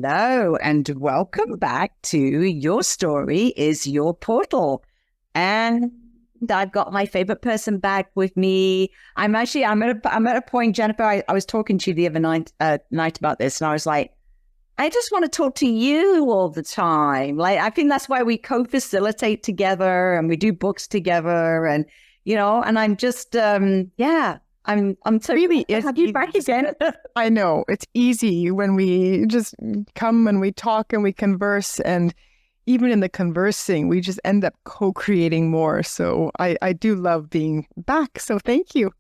Hello, and welcome back to Your Story is Your Portal. And I've got my favorite person back with me. I'm at a point, Jennifer, I was talking to you the other night about this, and I was like, I just want to talk to you all the time. Like, I think that's why we co-facilitate together and we do books together, and, and I'm just, I'm so really to have you back again. I know it's easy when we just come and we talk and we converse, and even in the conversing, we just end up co-creating more. So I do love being back. So thank you.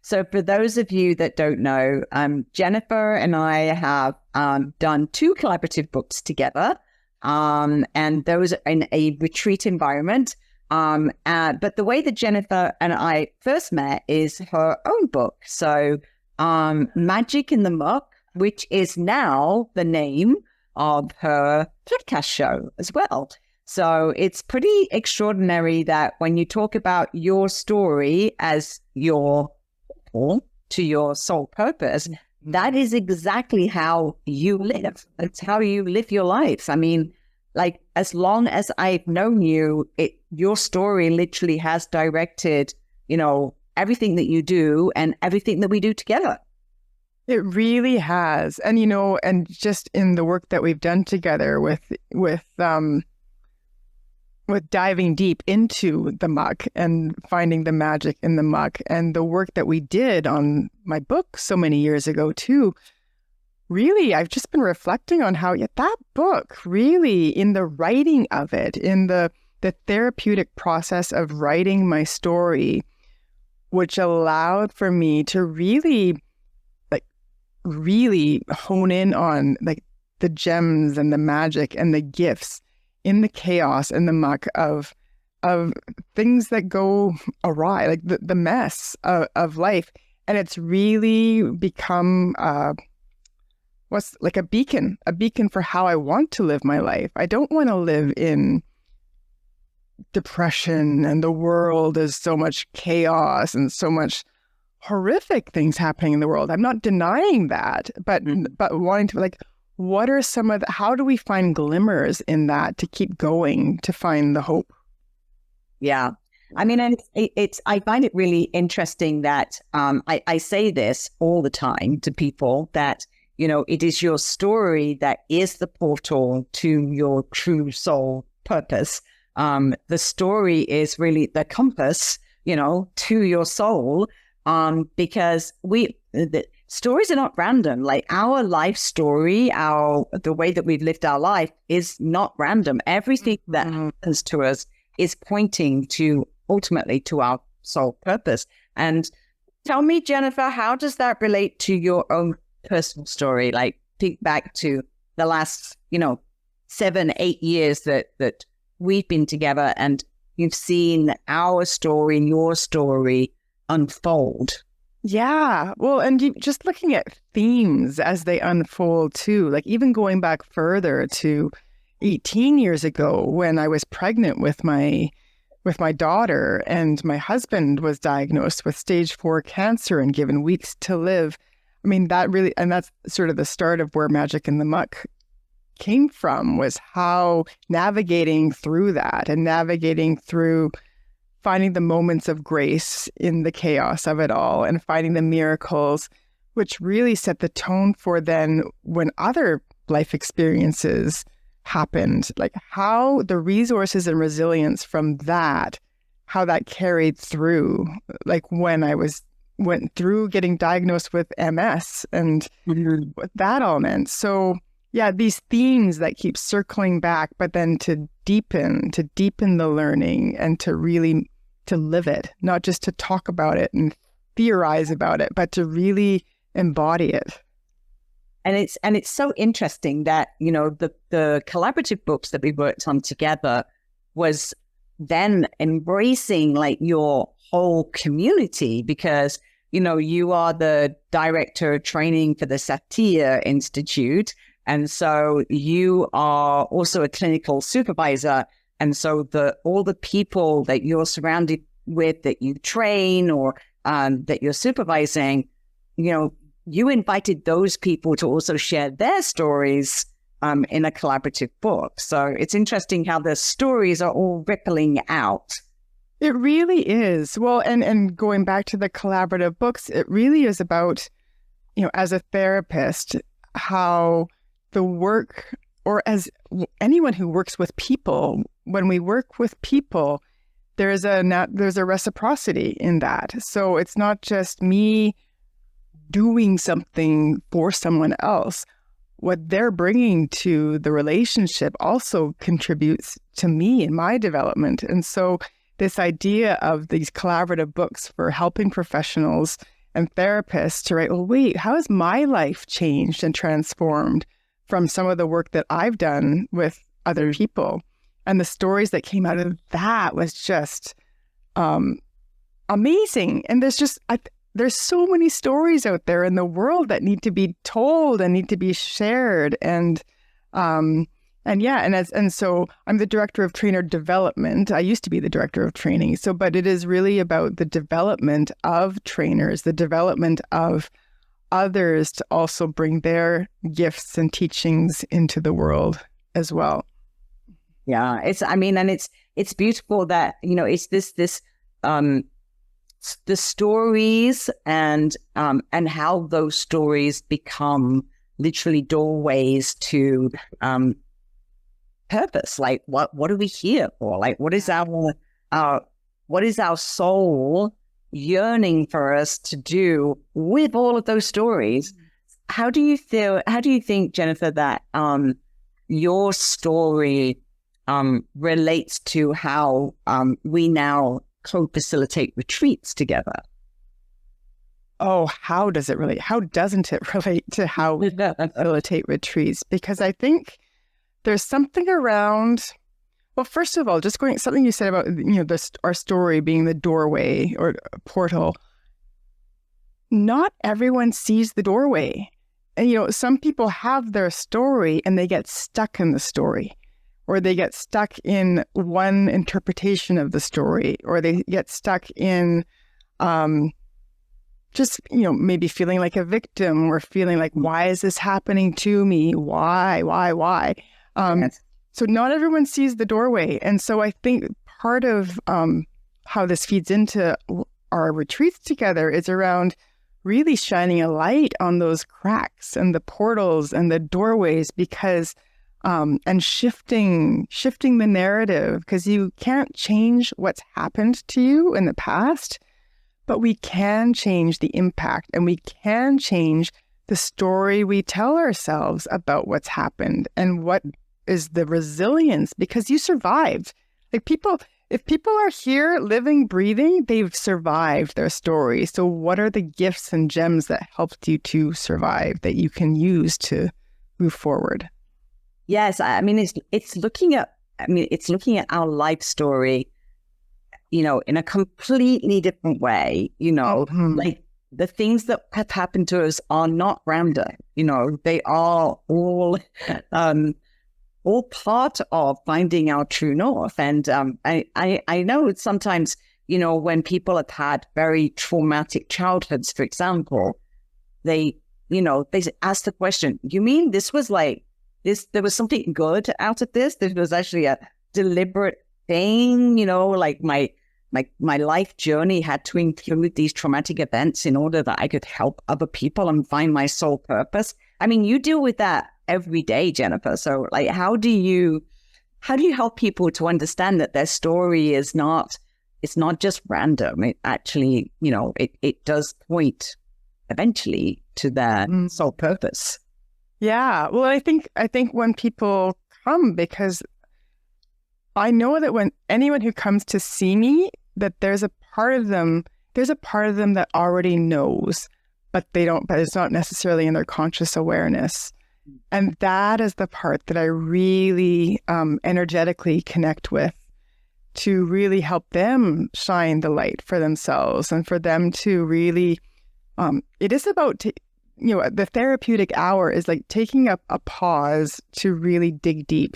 So for those of you that don't know, Jennifer and I have done 2 collaborative books together, and those are in a retreat environment. But the way that Jennifer and I first met is her own book. So Magic in the Muck, which is now the name of her podcast show as well. So it's pretty extraordinary that when you talk about your story as your portal to your soul purpose, that is exactly how you live. It's how you live your life. I mean, like, as long as I've known you, your story literally has directed, everything that you do and everything that we do together. It really has. And, and just in the work that we've done together with diving deep into the muck and finding the magic in the muck, and the work that we did on my book so many years ago too, really, I've just been reflecting on how that book really, in the writing of it, in the therapeutic process of writing my story, which allowed for me to really hone in on the gems and the magic and the gifts in the chaos and the muck of things that go awry, like the mess of life. And it's really become what's like a beacon for how I want to live my life. I don't want to live in depression and the world is so much chaos and so much horrific things happening in the world. I'm not denying that, but wanting to what are some of how do we find glimmers in that to keep going, to find the hope? Yeah. I mean, and I find it really interesting that I say this all the time to people that, it is your story that is the portal to your true soul purpose. The story is really the compass, to your soul, because the stories are not random. Like, our life story, the way that we've lived our life is not random. Everything that happens to us is pointing to ultimately to our soul purpose. And tell me, Jennifer, how does that relate to your own personal story? Like, think back to the last, 7-8 years that we've been together, and you've seen our story and your story unfold. Yeah. Well, and just looking at themes as they unfold too, like even going back further to 18 years ago when I was pregnant with my daughter, and my husband was diagnosed with stage 4 cancer and given weeks to live. I mean, that's sort of the start of where Magic in the Muck came from, was how navigating through that and navigating through finding the moments of grace in the chaos of it all and finding the miracles, which really set the tone for then when other life experiences happened, like how the resources and resilience from that, how that carried through, like when I went through getting diagnosed with MS and what that all meant. So yeah, these themes that keep circling back, but then to deepen the learning and to really to live it, not just to talk about it and theorize about it, but to really embody it. And it's so interesting that, the collaborative books that we worked on together was then embracing like your whole community, because, you are the director of training for the Satya Institute. And so you are also a clinical supervisor. And so all the people that you're surrounded with, that you train or that you're supervising, you invited those people to also share their stories in a collaborative book. So it's interesting how the stories are all rippling out. It really is. Well, and going back to the collaborative books, it really is about, as a therapist, how the work, or as anyone who works with people, when we work with people, there's a reciprocity in that. So it's not just me doing something for someone else. What they're bringing to the relationship also contributes to me in my development. And so this idea of these collaborative books for helping professionals and therapists to write, well, wait, how has my life changed and transformed from some of the work that I've done with other people? And the stories that came out of that was just amazing. And there's so many stories out there in the world that need to be told and need to be shared. And so I'm the director of trainer development. I used to be the director of training. But it is really about the development of trainers, the development of others to also bring their gifts and teachings into the world as well. Yeah, it's beautiful that, it's this the stories and how those stories become literally doorways to purpose. Like what are we here for? Like what is our soul yearning for us to do with all of those stories? How do you think, Jennifer, that your story relates to how we now co-facilitate retreats together? Oh, how doesn't it relate to how we facilitate retreats? Because I think there's something around, well, first of all, just something you said about, our story being the doorway or portal. Not everyone sees the doorway. And, some people have their story and they get stuck in the story, or they get stuck in one interpretation of the story, or they get stuck in maybe feeling like a victim, or feeling like, why is this happening to me? Why? Yes. So not everyone sees the doorway. And so I think part of how this feeds into our retreats together is around really shining a light on those cracks and the portals and the doorways, because and shifting the narrative, because you can't change what's happened to you in the past, but we can change the impact, and we can change the story we tell ourselves about what's happened and what is the resilience, because you survived. Like if people are here living, breathing, they've survived their story. So what are the gifts and gems that helped you to survive that you can use to move forward? Yes, it's looking at our life story, in a completely different way. Like the things that have happened to us are not random. They are all part of finding our true north. And I know sometimes, when people have had very traumatic childhoods, for example, they ask the question, you mean this was like this, there was something good out of this? This was actually a deliberate thing, like my life journey had to include these traumatic events in order that I could help other people and find my soul purpose. You deal with that every day, Jennifer. So like, how do you help people to understand that their story it's not just random? It actually, it does point eventually to their soul purpose. Yeah. Well, I think when people come, because I know that when anyone who comes to see me, that there's a part of them that already knows, but it's not necessarily in their conscious awareness. And that is the part that I really energetically connect with, to really help them shine the light for themselves, and for them to really, it is about, the therapeutic hour is like taking up a pause to really dig deep.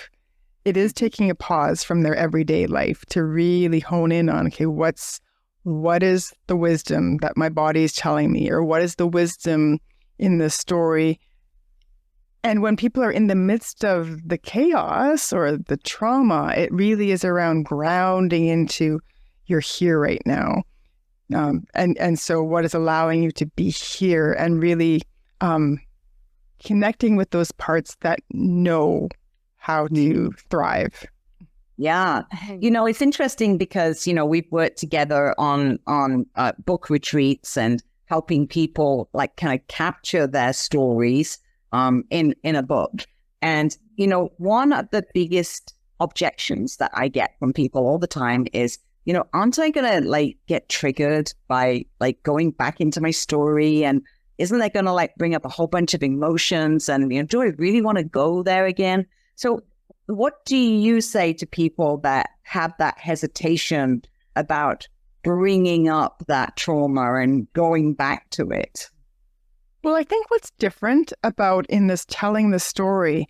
It is taking a pause from their everyday life to really hone in on, okay, what is the wisdom that my body is telling me, or what is the wisdom in the story. And when people are in the midst of the chaos or the trauma, it really is around grounding into you're here right now. And so what is allowing you to be here and really connecting with those parts that know how to thrive. Yeah. It's interesting because, we've worked together on book retreats and helping people like kind of capture their stories in a book. And, one of the biggest objections that I get from people all the time is, aren't I going to like get triggered by like going back into my story? And isn't that going to like bring up a whole bunch of emotions? And, do I really want to go there again? So what do you say to people that have that hesitation about bringing up that trauma and going back to it? Well, I think what's different about in this telling the story,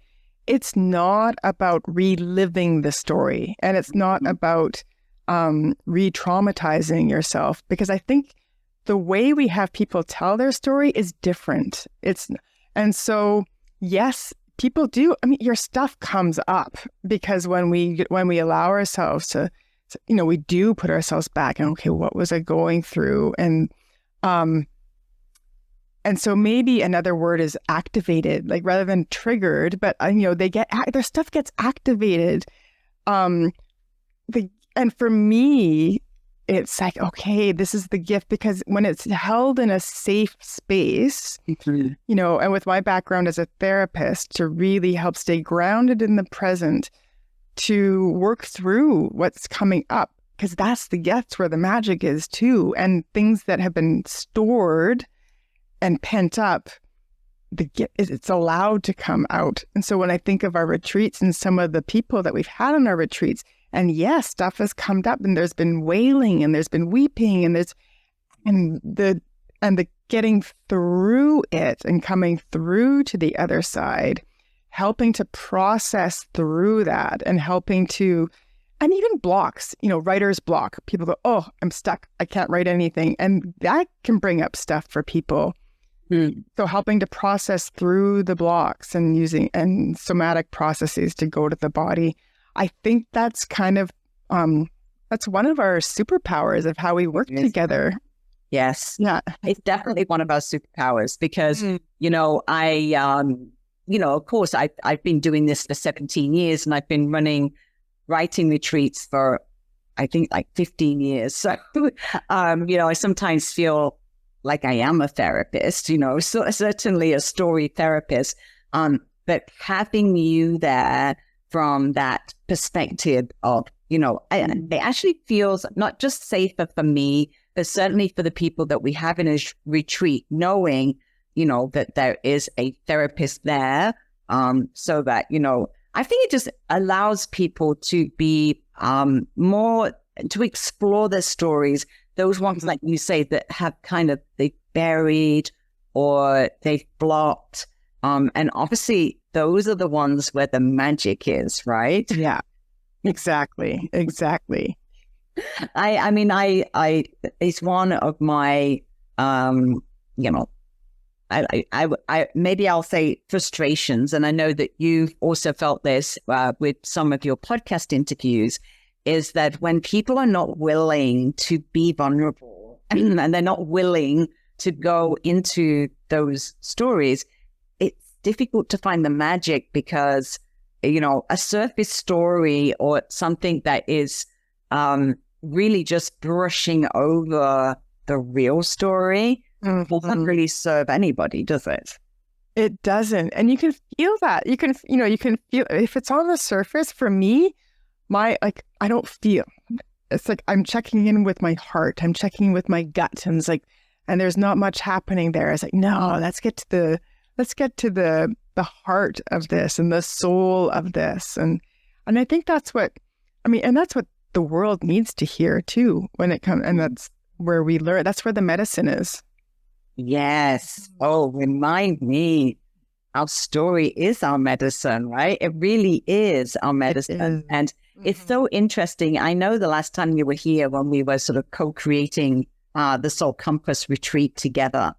it's not about reliving the story, and it's not about re-traumatizing yourself, because I think the way we have people tell their story is different. And so, yes, people do. I mean, your stuff comes up because when we allow ourselves to, we do put ourselves back and, okay, what was I going through? And so maybe another word is activated, like rather than triggered, but their stuff gets activated. And for me, it's like, okay, this is the gift, because when it's held in a safe space, and with my background as a therapist, to really help stay grounded in the present, to work through what's coming up, because that's the gift where the magic is too. And things that have been stored and pent up, it's allowed to come out. And so when I think of our retreats and some of the people that we've had on our retreats, and yes, stuff has come up, and there's been wailing, and there's been weeping, and the getting through it and coming through to the other side, helping to process through that, and helping to, and even blocks, writer's block. People go, oh, I'm stuck, I can't write anything, and that can bring up stuff for people. So helping to process through the blocks and using somatic processes to go to the body. I think that's kind of, that's one of our superpowers of how we work together. Yes. Yeah. It's definitely one of our superpowers because, of course, I've been doing this for 17 years, and I've been running writing retreats for, I think, like 15 years. So, I sometimes feel like I am a therapist, so certainly a story therapist. But having you there from that perspective of, it actually feels not just safer for me, but certainly for the people that we have in a retreat, knowing, that there is a therapist there, so that, I think it just allows people to be more, to explore their stories, those ones, like you say, that have kind of, they've buried or they've blocked. And obviously, those are the ones where the magic is, right? Yeah, exactly. I mean, it's one of my, maybe I'll say frustrations. And I know that you've also felt this with some of your podcast interviews, is that when people are not willing to be vulnerable and they're not willing to go into those stories, it's difficult to find the magic, because, a surface story or something that is really just brushing over the real story doesn't really serve anybody, does it? It doesn't. And you can feel that. You can feel, if it's on the surface, for me, I don't feel. It's like I'm checking in with my heart. I'm checking in with my gut, and it's like, and there's not much happening there. It's like, no, let's get to the heart of this and the soul of this, and I think that's what the world needs to hear too when it comes, and that's where we learn. That's where the medicine is. Yes. Oh, remind me. Our story is our medicine, right? It really is our medicine. And it's so interesting. I know the last time you were here, when we were sort of co-creating the Soul Compass retreat together,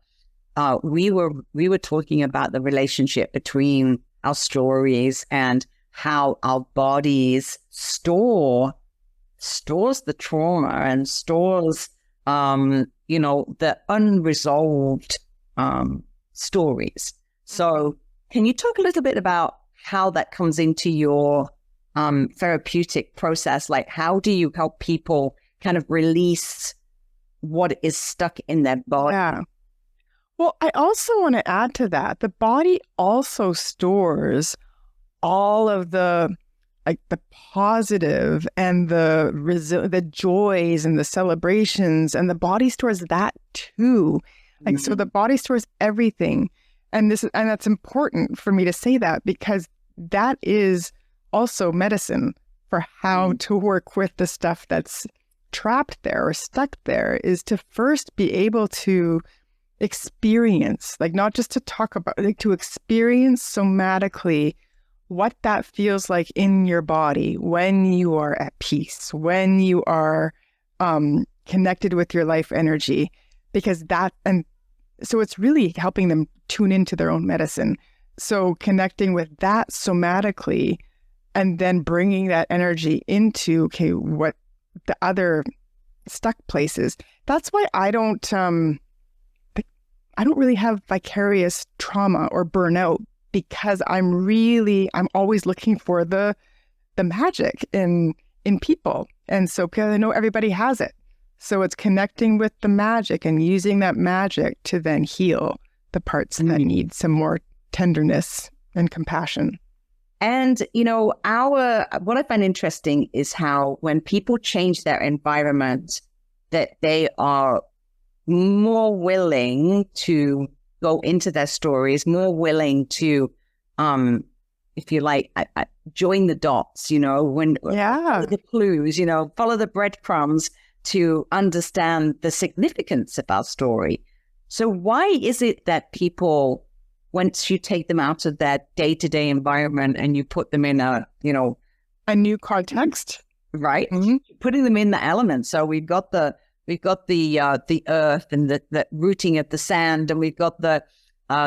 we were talking about the relationship between our stories and how our bodies stores the trauma and stores the unresolved stories. So can you talk a little bit about how that comes into your therapeutic process? Like, how do you help people kind of release what is stuck in their body? Yeah. Well, I also want to add to that. The body also stores all of the positive and the joys and the celebrations, and the body stores that too. Like, so the body stores everything. And that's important for me to say that, because that is also medicine for how to work with the stuff that's trapped there or stuck there, is to first be able to experience, like, not just to talk about, like, to experience somatically what that feels like in your body when you are at peace, when you are connected with your life energy, because so it's really helping them tune into their own medicine. So connecting with that somatically, and then bringing that energy into, okay, what the other stuck places. That's why I don't really have vicarious trauma or burnout, because I'm always looking for the magic in people. And so, because I know everybody has it. So it's connecting with the magic and using that magic to then heal the parts that need some more tenderness and compassion. And, what I find interesting is how when people change their environment, that they are more willing to go into their stories, more willing to, if you like, join the dots, when follow the clues, follow the breadcrumbs to understand the significance of our story. So why is it that people, once you take them out of their day-to-day environment and you put them in a new context, right? Mm-hmm. Putting them in the elements. So we've got the earth and the rooting of the sand, and we've got the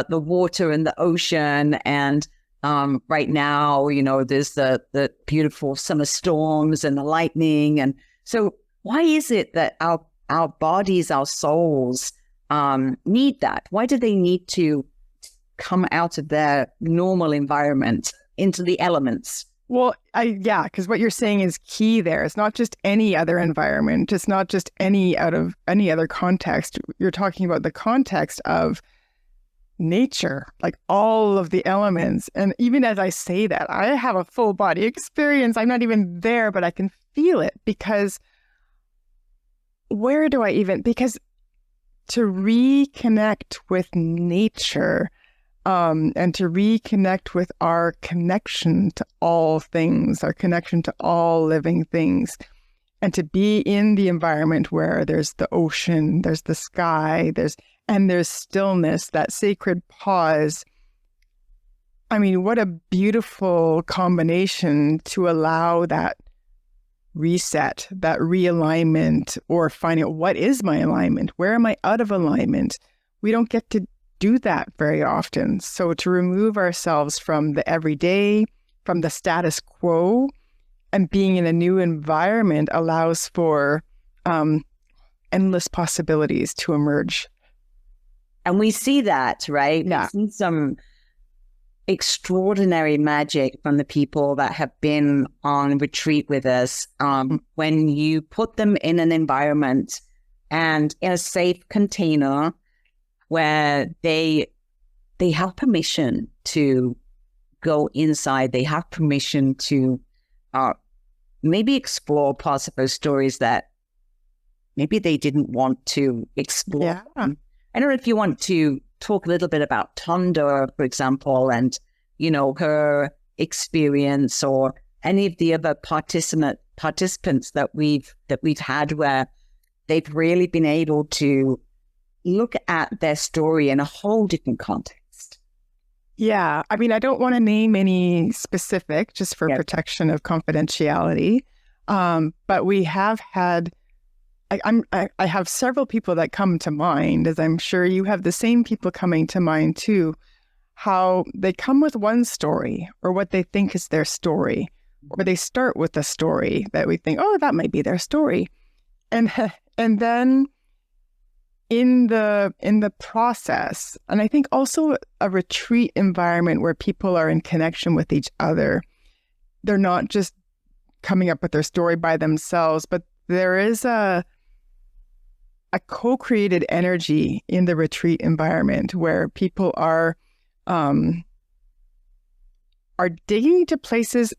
water and the ocean, and right now, there's the beautiful summer storms and the lightning. And so why is it that our bodies, our souls need that? Why do they need to come out of their normal environment into the elements? Well, because what you're saying is key there. It's not just any other environment. It's not just out of any other context. You're talking about the context of nature, like all of the elements. And even as I say that, I have a full body experience. I'm not even there, but I can feel it, because because to reconnect with nature, and to reconnect with our connection to all things, our connection to all living things, and to be in the environment where there's the ocean, there's the sky, there's stillness, that sacred pause. I mean, what a beautiful combination to allow that reset, that realignment, or find out, what is my alignment? Where am I out of alignment? We don't get to do that very often. So to remove ourselves from the everyday, from the status quo, and being in a new environment allows for endless possibilities to emerge. And we see that, right? Yeah. We see some extraordinary magic from the people that have been on retreat with us. When you put them in an environment and in a safe container where they have permission to go inside, they have permission to maybe explore parts of those stories that maybe they didn't want to explore. Yeah. I don't know if you want to talk a little bit about Tonda, for example, and, her experience, or any of the other participants that we've had, where they've really been able to look at their story in a whole different context. Yeah. I mean, I don't want to name any specific, just for protection of confidentiality. But we have had I have several people that come to mind, as I'm sure you have the same people coming to mind too, how they come with one story or what they think is their story, or they start with a story that we think, oh, that might be their story. And then in the process, and I think also a retreat environment where people are in connection with each other, they're not just coming up with their story by themselves, but there is a co-created energy in the retreat environment where people are digging into places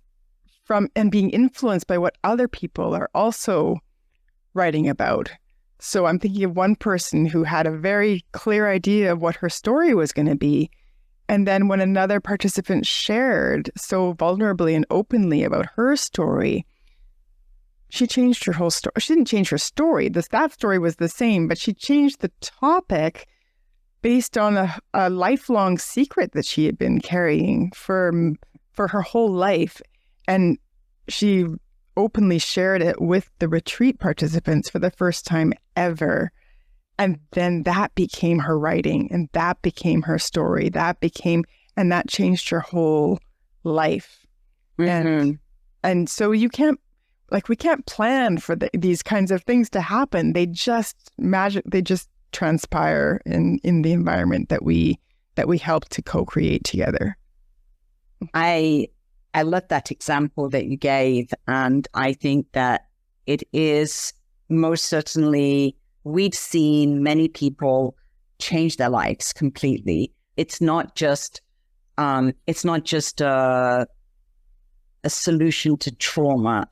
from and being influenced by what other people are also writing about. So I'm thinking of one person who had a very clear idea of what her story was going to be. And then when another participant shared so vulnerably and openly about her story, she changed her whole story. She didn't change her story. That story was the same, but she changed the topic based on a lifelong secret that she had been carrying for her whole life. And she openly shared it with the retreat participants for the first time ever. And then that became her writing, and that became her story. And that changed her whole life. Mm-hmm. And so we can't plan for these kinds of things to happen. They just transpire in the environment that we help to co-create together. I love that example that you gave, and I think that it is most certainly, we've seen many people change their lives completely. It's not just a solution to trauma.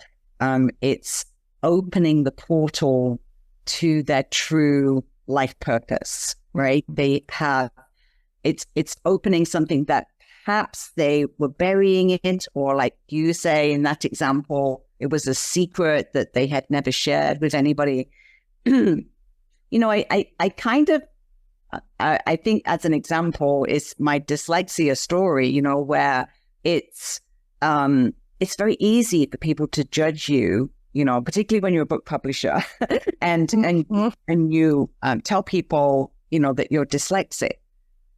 It's opening the portal to their true life purpose, right? It's opening something that perhaps they were burying it, or like you say in that example, it was a secret that they had never shared with anybody. I think as an example is my dyslexia story, where it's very easy for people to judge you, particularly when you're a book publisher and you tell people, that you're dyslexic.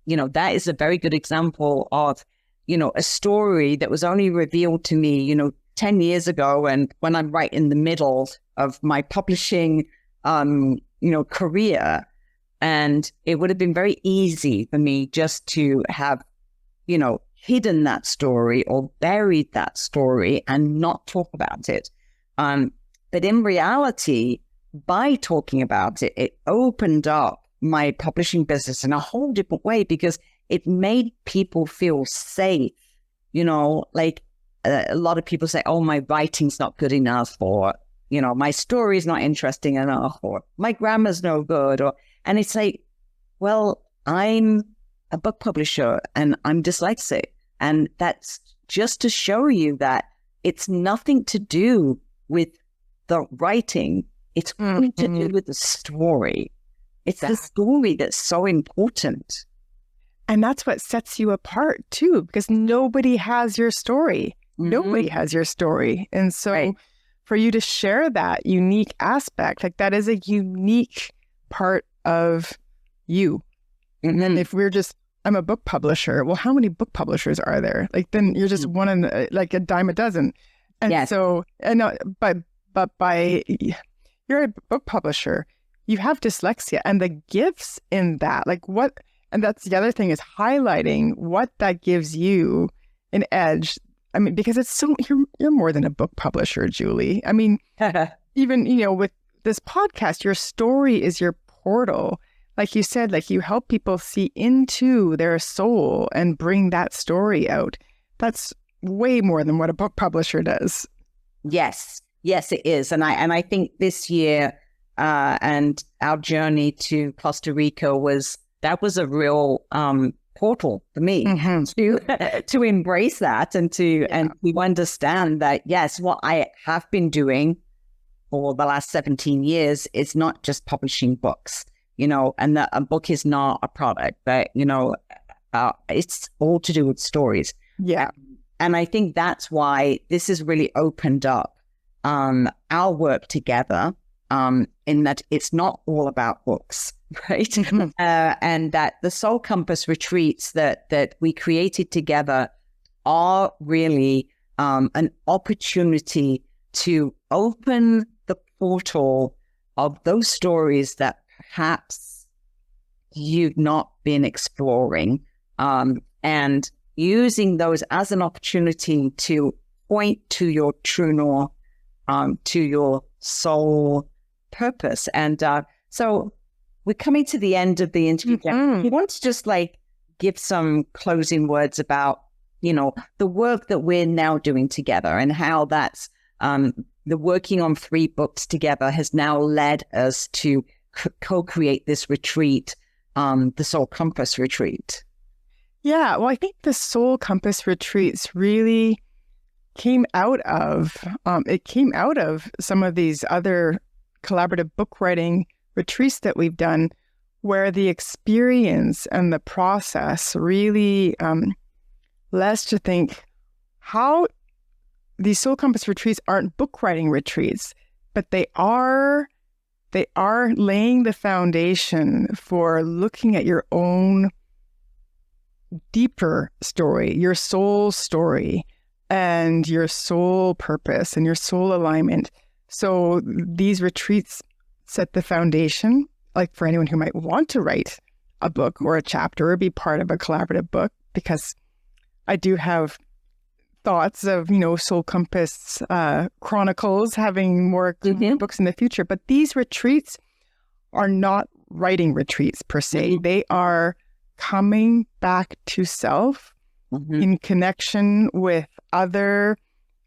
That is a very good example of, a story that was only revealed to me, 10 years ago. And when I'm right in the middle of my publishing, career, and it would have been very easy for me just to have, hidden that story or buried that story and not talk about it. But in reality, by talking about it, it opened up my publishing business in a whole different way, because it made people feel safe. Like a lot of people say, oh, my writing's not good enough, or, my story's not interesting enough, or my grammar's no good. And it's like, well, I'm a book publisher and I'm dyslexic. And that's just to show you that it's nothing to do with the writing. It's to do with the story. It's the story that's so important. And that's what sets you apart too, because nobody has your story. Mm-hmm. Nobody has your story. And so for you to share that unique aspect, like that is a unique part of you. Mm-hmm. And if we're just, I'm a book publisher, well, how many book publishers are there? Like, then you're just one in like a dime a dozen. And so, but by, you're a book publisher, you have dyslexia, and the gifts in that, like what, and that's the other thing, is highlighting what that gives you an edge. I mean, because it's so, you're more than a book publisher, Julie. I mean, even, with this podcast, your story is your portal. Like you said, like you help people see into their soul and bring that story out. That's way more than what a book publisher does. Yes, it is. And I think this year, and our journey to Costa Rica was a real portal for me to embrace that and to understand that, yes, what I have been doing for the last 17 years is not just publishing books, and that a book is not a product, but, it's all to do with stories. Yeah. And I think that's why this has really opened up our work together. in that it's not all about books, right? And that the Soul Compass retreats that we created together are really an opportunity to open the portal of those stories that perhaps you've not been exploring, and using those as an opportunity to point to your true north, to your soul purpose. And so we're coming to the end of the interview. You want to just give some closing words about, the work that we're now doing together and how that's the working on 3 books together has now led us to co-create this retreat, the Soul Compass retreat. Yeah, well, I think the Soul Compass retreats really came out of some of these other collaborative book writing retreats that we've done, where the experience and the process really led us to think how these Soul Compass retreats aren't book writing retreats, but they are laying the foundation for looking at your own deeper story, your soul story, and your soul purpose and your soul alignment. So these retreats set the foundation, for anyone who might want to write a book or a chapter or be part of a collaborative book, because I do have thoughts of, Soul Compass Chronicles having more books in the future. But these retreats are not writing retreats per se. They are coming back to self in connection with other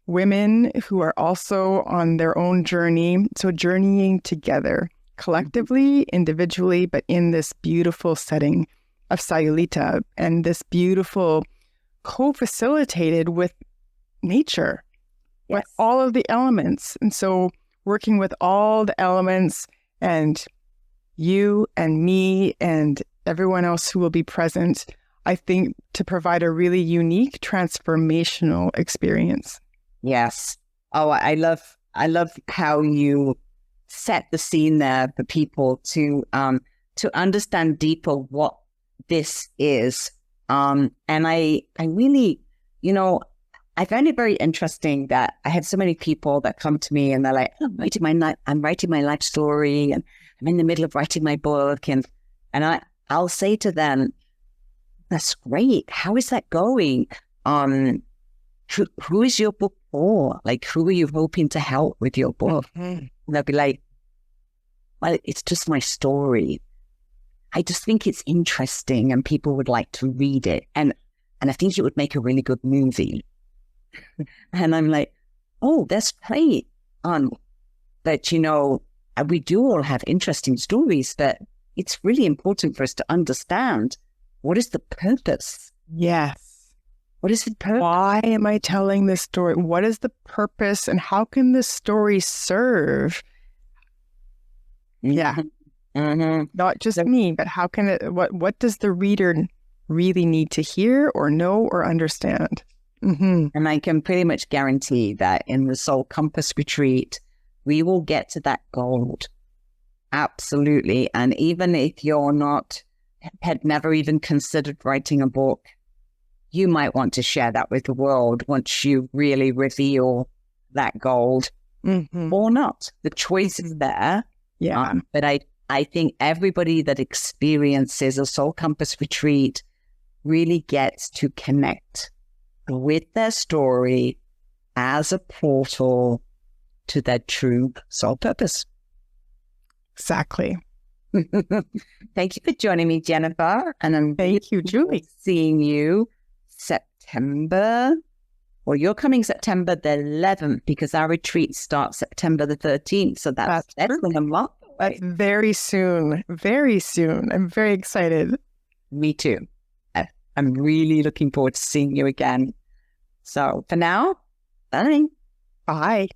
women who are also on their own journey. So journeying together, collectively, individually, but in this beautiful setting of Sayulita, and this beautiful co-facilitated with nature, with all of the elements. And so working with all the elements, and you and me and everyone else who will be present, I think, to provide a really unique transformational experience. Yes. Oh, I love how you set the scene there for people to understand deeper what this is. And I really, I find it very interesting that I have so many people that come to me and they're like, I'm writing my life story, and I'm in the middle of writing my book, and I'll say to them, that's great. How is that going? Who is your book for? Who are you hoping to help with your book? And they'll be like, well, it's just my story. I just think it's interesting and people would like to read it. And I think it would make a really good movie. And I'm like, oh, that's great. But, we do all have interesting stories, but it's really important for us to understand, what is the purpose? Yes. What is the purpose? Why am I telling this story? What is the purpose, and how can this story serve? Yeah. Not just me, but how can it, what does the reader really need to hear or know or understand? And I can pretty much guarantee that in the Soul Compass retreat, we will get to that gold. Absolutely. And even if had never even considered writing a book, you might want to share that with the world once you really reveal that gold, or not. The choice is there. Yeah. But I think everybody that experiences a Soul Compass retreat really gets to connect with their story as a portal to their true soul purpose. Exactly. Thank you for joining me, Jennifer. And thank you, Julie. Seeing you September. Well, you're coming September the 11th because our retreat starts September the 13th. So that's a month. That's very soon. Very soon. I'm very excited. Me too. I'm really looking forward to seeing you again. So for now, bye. Bye.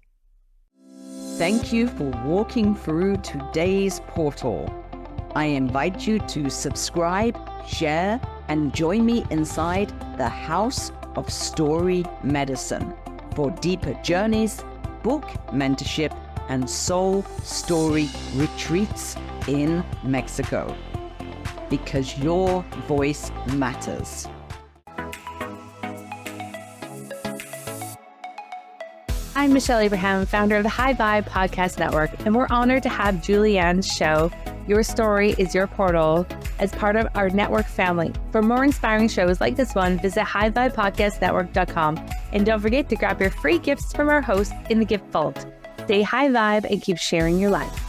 Thank you for walking through today's portal. I invite you to subscribe, share, and join me inside the House of Story Medicine for deeper journeys, book mentorship, and soul story retreats in Mexico. Because your voice matters. I'm Michelle Abraham, founder of the High Vibe Podcast Network, and we're honored to have Julianne's show, Your Story is Your Portal, as part of our network family. For more inspiring shows like this one, visit highvibepodcastnetwork.com. And don't forget to grab your free gifts from our hosts in the gift vault. Stay high vibe and keep sharing your life.